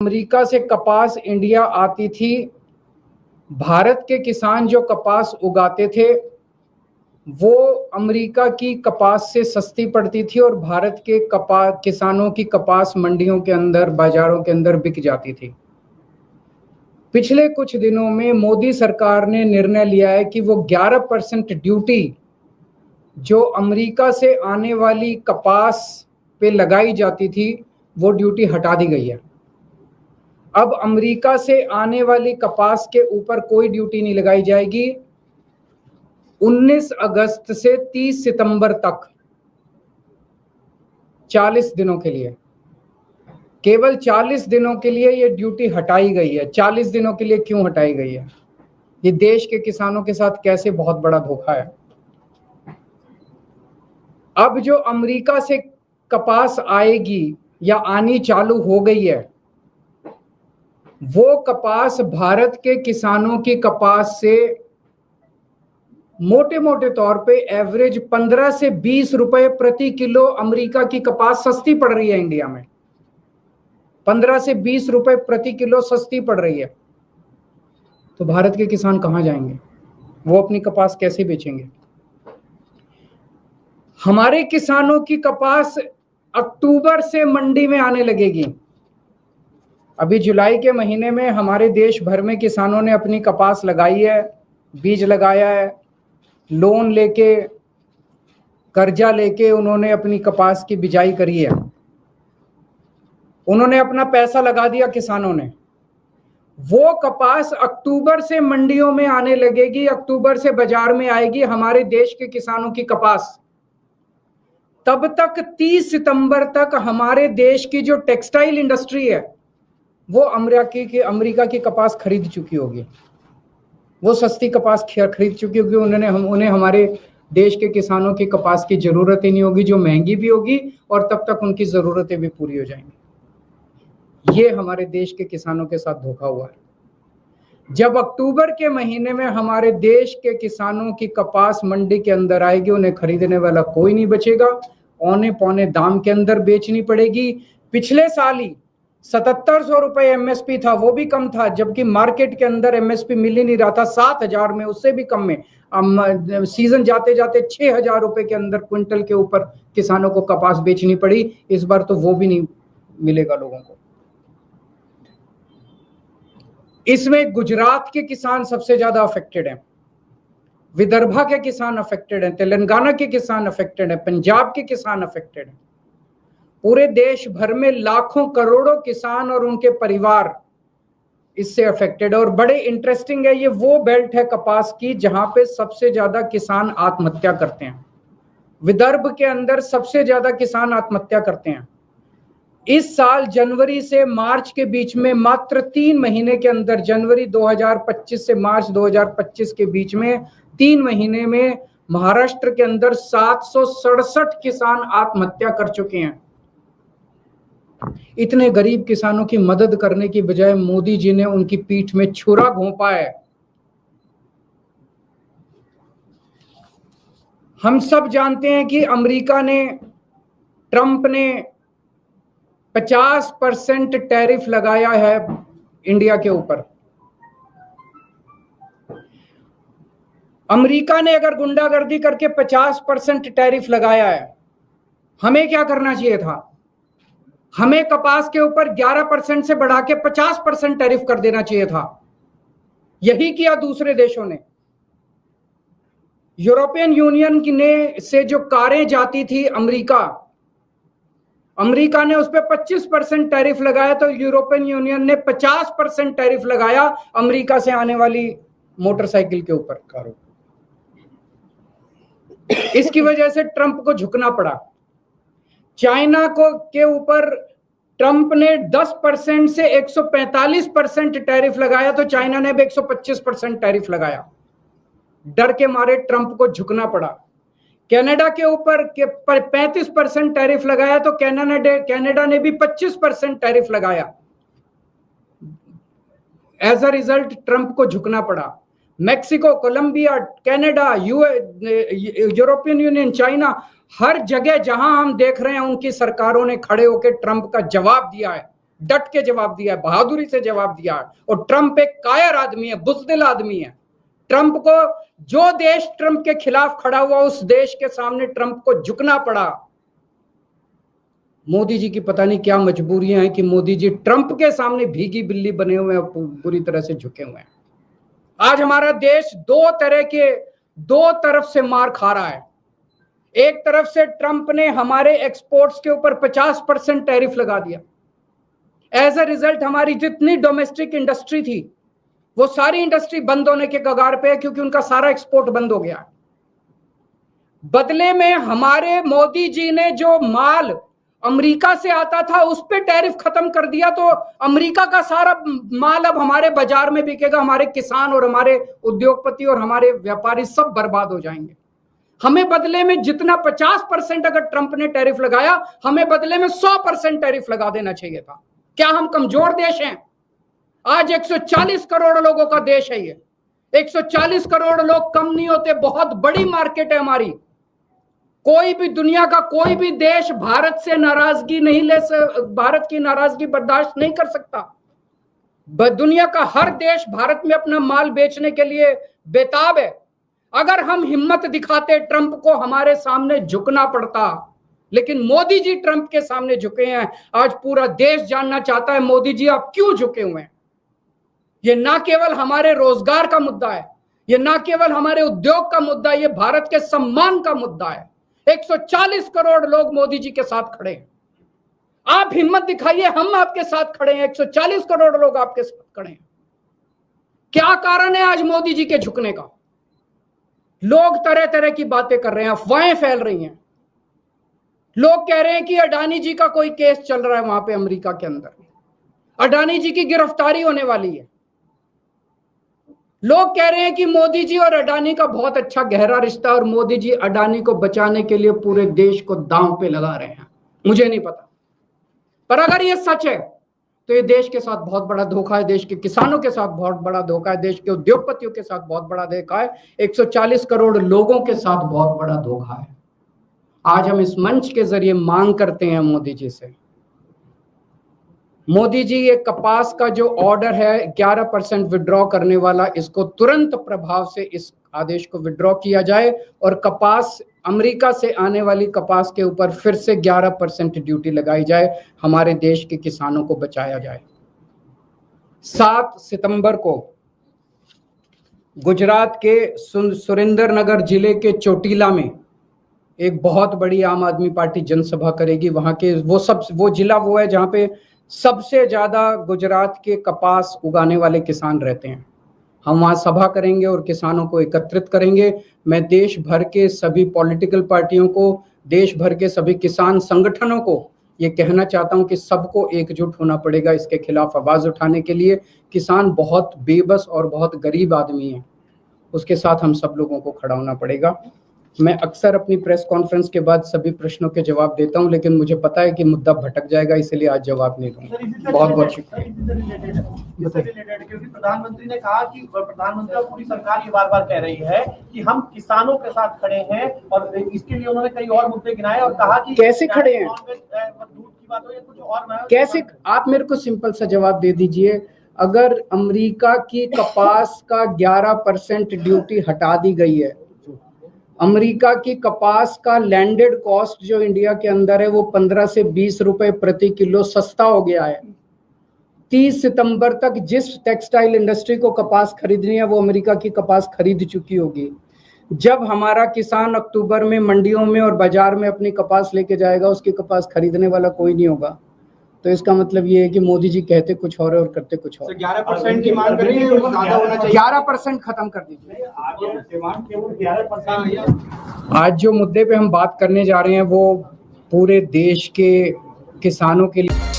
America से कपास India आती थी, भारत के किसान जो कपास उगाते थे वो अमेरिका की कपास से सस्ती पड़ती थी और भारत के किसानों की कपास मंडियों के अंदर, बाजारों के अंदर बिक जाती थी। पिछले कुछ दिनों में मोदी सरकार ने निर्णय लिया है कि वो 11% ड्यूटी जो अमेरिका से आने वाली कपास पे लगाई जाती थी वो ड्यूटी हटा दी गई है। अब अमेरिका से आने वाली कपास के ऊपर कोई ड्यूटी नहीं लगाई जाएगी। 19 अगस्त से 30 सितंबर तक 40 दिनों के लिए, केवल 40 दिनों के लिए ये ड्यूटी हटाई गई है। 40 दिनों के लिए क्यों हटाई गई है? ये देश के किसानों के साथ कैसे बहुत बड़ा धोखा है। अब जो अमेरिका से कपास आएगी या आनी चालू हो गई है, वो कपास भारत के किसानों की कपास से मोटे मोटे तौर पे एवरेज 15 से 20 रुपए प्रति किलो अमेरिका की कपास सस्ती पड़ रही है। इंडिया में 15 से 20 रुपए प्रति किलो सस्ती पड़ रही है। तो भारत के किसान कहां जाएंगे? वो अपनी कपास कैसे बेचेंगे? हमारे किसानों की कपास अक्टूबर से मंडी में आने लगेगी। अभी जुलाई के महीने में हमारे देश भर में किसानों ने अपनी कपास लगाई है, बीज लगाया है, लोन लेके, कर्जा लेके उन्होंने अपनी कपास की बिजाई करी है। उन्होंने अपना पैसा लगा दिया किसानों ने। वो कपास अक्टूबर से मंडियों में आने लगेगी, अक्टूबर से बाजार में आएगी हमारे देश के किसानों की कपास। तब तक 30 सितंबर तक हमारे देश की जो टेक्सटाइल इंडस्ट्री है वो अमेरिका की कपास खरीद चुकी होगी। वो सस्ती कपास खरीद चुकी होगी। उन्हें हमारे देश के किसानों की कपास की जरूरत ही नहीं होगी, जो महंगी भी होगी, और तब तक उनकी जरूरतें भी पूरी हो जाएंगी। ये हमारे देश के किसानों के साथ धोखा हुआ है। जब अक्टूबर के महीने में हमारे देश के किसानों की कपास मंडी के अंदर आएगी, उन्हें खरीदने वाला कोई नहीं बचेगा, औने पौने दाम के अंदर बेचनी पड़ेगी। पिछले साल ही 7700 रुपए एमएसपी था, वो भी कम था, जबकि मार्केट के अंदर एमएसपी मिल ही नहीं रहा था। 7000 में, उससे भी कम में सीजन जाते जाते 6000 रुपए के अंदर क्विंटल के ऊपर किसानों को कपास बेचनी पड़ी। इस बार तो वो भी नहीं मिलेगा लोगों को। इसमें गुजरात के किसान सबसे ज्यादा अफेक्टेड हैं, विदर्भा के किसान अफेक्टेड हैं, तेलंगाना के किसान अफेक्टेड हैं, पंजाब के किसान अफेक्टेड हैं। पूरे देश भर में लाखों करोड़ों किसान और उनके परिवार इससे अफेक्टेड है। और बड़े इंटरेस्टिंग है, ये वो बेल्ट है कपास की जहां पे सबसे ज्यादा किसान आत्महत्या करते हैं। विदर्भ के अंदर सबसे ज्यादा किसान आत्महत्या करते हैं। इस साल जनवरी से मार्च के बीच में, मात्र 3 महीने के अंदर, जनवरी 2025 से मार्च 2025 के बीच में 3 महीने में महाराष्ट्र के अंदर 767 किसान आत्महत्या कर चुके हैं। इतने गरीब किसानों की मदद करने की बजाय मोदी जी ने उनकी पीठ में छुरा घोंपा है। हम सब जानते हैं कि अमेरिका ने, ट्रंप ने 50% टैरिफ लगाया है इंडिया के ऊपर। अमेरिका ने अगर गुंडागर्दी करके 50% टैरिफ लगाया है, हमें क्या करना चाहिए था? हमें कपास के ऊपर 11% से बढ़ा के 50% टैरिफ कर देना चाहिए था। यही किया दूसरे देशों ने। यूरोपियन यूनियन ने से जो कारें जाती थी अमेरिका ने उस पर 25% टैरिफ लगाया, तो यूरोपियन यूनियन ने 50% टैरिफ लगाया अमेरिका से आने वाली मोटरसाइकिल के ऊपर, कारों। इसकी वजह से ट्रंप को झुकना पड़ा। चाइना के ऊपर ट्रंप ने 10% से 145% टैरिफ लगाया, तो चाइना ने भी 125% टैरिफ लगाया। डर के मारे ट्रंप को झुकना पड़ा। कनाडा के ऊपर 35% टैरिफ लगाया, तो कनाडा ने भी 25% टैरिफ लगाया। एज अ रिजल्ट ट्रंप को झुकना पड़ा। Mexico, Colombia, Canada, European Union, China, हर जगह जहां हम देख रहे हैं उनकी सरकारों ने खड़े होकर ट्रंप का जवाब दिया है, डट के जवाब दिया है, बहादुरी से जवाब दिया है। और ट्रंप एक कायर आदमी है, बुज़दिल आदमी है। ट्रंप को, जो देश ट्रंप के खिलाफ खड़ा हुआ उस देश के सामने ट्रंप को झुकना पड़ा। मोदी जी की पता नहीं क्या मजबूरियां हैं कि मोदी जी ट्रंप के सामने भीगी बिल्ली बने हुए हैं, पूरी तरह से झुके हुए हैं। आज हमारा देश दो तरफ से मार खा रहा है। एक तरफ से ट्रंप ने हमारे एक्सपोर्ट्स के ऊपर 50% टैरिफ लगा दिया। एज अ रिजल्ट हमारी जितनी डोमेस्टिक इंडस्ट्री थी वो सारी इंडस्ट्री बंद होने के कगार पे है, क्योंकि उनका सारा एक्सपोर्ट बंद हो गया। बदले में हमारे मोदी जी ने जो माल अमेरिका से आता था उस पे टैरिफ खत्म कर दिया, तो अमेरिका का सारा माल अब हमारे बाजार में बिकेगा। हमारे किसान और हमारे उद्योगपति और हमारे व्यापारी सब बर्बाद हो जाएंगे। हमें बदले में जितना 50% अगर ट्रंप ने टैरिफ लगाया, हमें बदले में 100% टैरिफ लगा देना चाहिए था। क्या हम कमजोर देश हैं? आज 140 करोड़ लोगों का देश है ये। 140 करोड़ लोग कम नहीं होते, बहुत बड़ी मार्केट है हमारी। कोई भी दुनिया का कोई भी देश भारत की नाराजगी बर्दाश्त नहीं कर सकता। दुनिया का हर देश भारत में अपना माल बेचने के लिए बेताब है। अगर हम हिम्मत दिखाते, ट्रंप को हमारे सामने झुकना पड़ता, लेकिन मोदी जी ट्रंप के सामने झुके हैं। आज पूरा देश जानना चाहता है मोदी जी आप क्यों झुके हुए हैं। ये ना केवल हमारे रोजगार का मुद्दा है, ये ना केवल हमारे उद्योग का मुद्दा है, ये भारत के सम्मान का मुद्दा है। 140 करोड़ लोग मोदी जी के साथ खड़े हैं। आप हिम्मत दिखाइए, हम आपके साथ खड़े हैं। 140 करोड़ लोग आपके साथ खड़े हैं। क्या कारण है आज मोदी जी के झुकने का? लोग तरह तरह की बातें कर रहे हैं, अफवाहें फैल रही हैं। लोग कह रहे हैं कि अडानी जी का कोई केस चल रहा है वहां पे अमेरिका के अंदर, अडानी जी की गिरफ्तारी होने वाली है। लोग कह रहे हैं कि मोदी जी और अडानी का बहुत अच्छा गहरा रिश्ता और मोदी जी अडानी को बचाने के लिए पूरे देश को दांव पे लगा रहे हैं। मुझे नहीं पता, पर अगर ये सच है तो ये देश के साथ बहुत बड़ा धोखा है, देश के किसानों के साथ बहुत बड़ा धोखा है, देश के उद्योगपतियों के साथ बहुत बड़ा धोखा है, 140 करोड़ लोगों के साथ बहुत बड़ा धोखा है। आज हम इस मंच के जरिए मांग करते हैं मोदी जी से, मोदी जी ये कपास का जो ऑर्डर है 11% विड्रॉ करने वाला, इसको तुरंत प्रभाव से इस आदेश को विड्रॉ किया जाए और कपास, अमेरिका से आने वाली कपास के ऊपर फिर से 11% ड्यूटी लगाई जाए, हमारे देश के किसानों को बचाया जाए। 7 सितंबर को गुजरात के सुरेंद्रनगर जिले के चोटीला में एक बहुत बड़ी आम आदमी पार्टी जनसभा करेगी। वहां के वो जिला वो है जहां पे सबसे ज्यादा गुजरात के कपास उगाने वाले किसान रहते हैं। हम वहां सभा करेंगे और किसानों को एकत्रित करेंगे। मैं देश भर के सभी पॉलिटिकल पार्टियों को, देश भर के सभी किसान संगठनों को ये कहना चाहता हूं कि सबको एकजुट होना पड़ेगा इसके खिलाफ आवाज उठाने के लिए। किसान बहुत बेबस और बहुत गरीब आदमी है, उसके साथ हम सब लोगों को खड़ा होना पड़ेगा। मैं अक्सर अपनी प्रेस कॉन्फ्रेंस के बाद सभी प्रश्नों के जवाब देता हूं, लेकिन मुझे पता है कि मुद्दा भटक जाएगा, इसलिए आज जवाब नहीं दूंगा। बहुत बहुत शुक्रिया। क्योंकि प्रधानमंत्री ने कहा कि प्रधानमंत्री और पूरी सरकार ये बार बार कह रही है कि हम किसानों के साथ खड़े हैं, और इसके लिए उन्होंने कई और मुद्दे गिनाए और कहा कि कैसे खड़े हैं, दूध की बात हो या कुछ और, कैसे? आप मेरे को सिंपल सा जवाब दे दीजिए। अगर अमेरिका की कपास का 11% ड्यूटी हटा दी गई है, अमेरिका की कपास का लैंडेड कॉस्ट जो इंडिया के अंदर है वो 15 से 20 रुपए प्रति किलो सस्ता हो गया है। 30 सितंबर तक जिस टेक्सटाइल इंडस्ट्री को कपास खरीदनी है वो अमेरिका की कपास खरीद चुकी होगी। जब हमारा किसान अक्टूबर में मंडियों में और बाजार में अपनी कपास लेके जाएगा, उसकी कपास खरीदने वाला कोई नहीं होगा। तो इसका मतलब ये है कि मोदी जी कहते कुछ और करते कुछ और। 11% की मांग कर रही है, ज्यादा होना चाहिए। 11% खत्म कर दीजिए। आज जो मुद्दे पे हम बात करने जा रहे हैं वो पूरे देश के किसानों के लिए